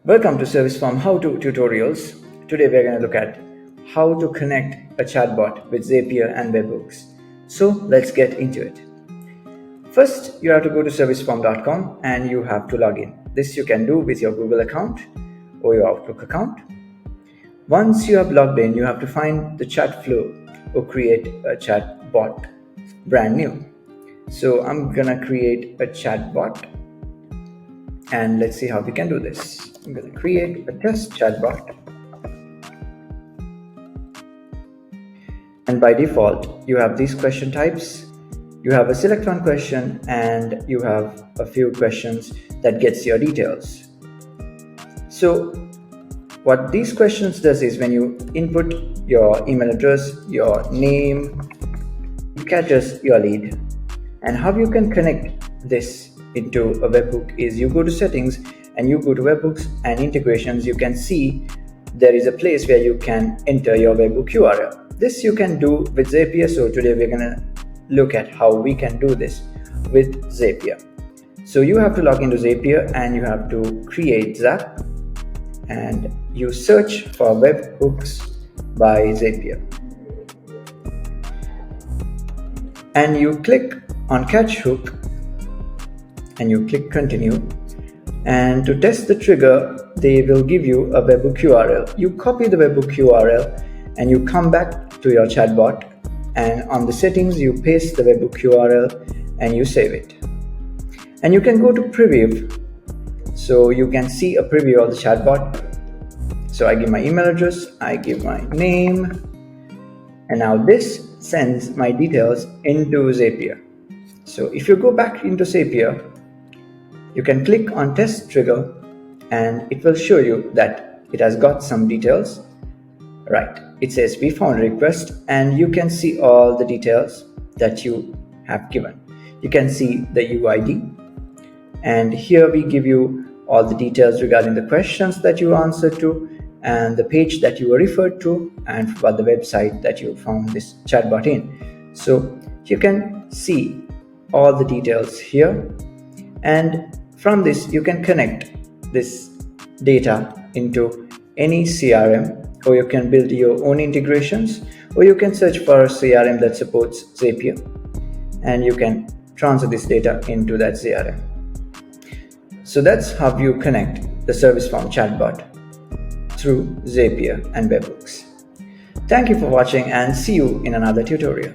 Welcome to Serviceform how-to tutorials. Today we're going to look at how to connect a chatbot with Zapier and Webhooks. So let's get into it. First, you have to go to serviceform.com and you have to log in. This you can do with your Google account or your Outlook account. Once you have logged in, you have to find the chat flow or create a chatbot brand new. So I'm gonna create a chatbot and let's see how we can do this. I'm going to create a test chatbot, and by default you have these question types. You have a select one question and you have a few questions that gets your details. So what these questions does is when you input your email address, your name, it catches your lead. And how you can connect this into a webhook is you go to settings and you go to webhooks and integrations. You can see there is a place where you can enter your webhook URL. This you can do with Zapier. So today we're gonna look at how we can do this with Zapier. So you have to log into Zapier and you have to create Zap and you search for webhooks by Zapier. And you click on catch hook and you click continue. And to test the trigger, they will give you a webhook URL. You copy the webhook URL and you come back to your chatbot, and on the settings you paste the webhook URL and you save it. And you can go to preview, so you can see a preview of the chatbot. So I give my email address, I give my name, and now this sends my details into Zapier. So if you go back into Zapier, you can click on test trigger and it will show you that it has got some details. Right, it says we found a request and you can see all the details that you have given. You can see the UID, and here we give you all the details regarding the questions that you answered to and the page that you were referred to and what the website that you found this chatbot in. So you can see all the details here, and from this you can connect this data into any CRM, or you can build your own integrations, or you can search for a CRM that supports Zapier and you can transfer this data into that CRM. So that's how you connect the Serviceform chatbot through Zapier and Webhooks. Thank you for watching and see you in another tutorial.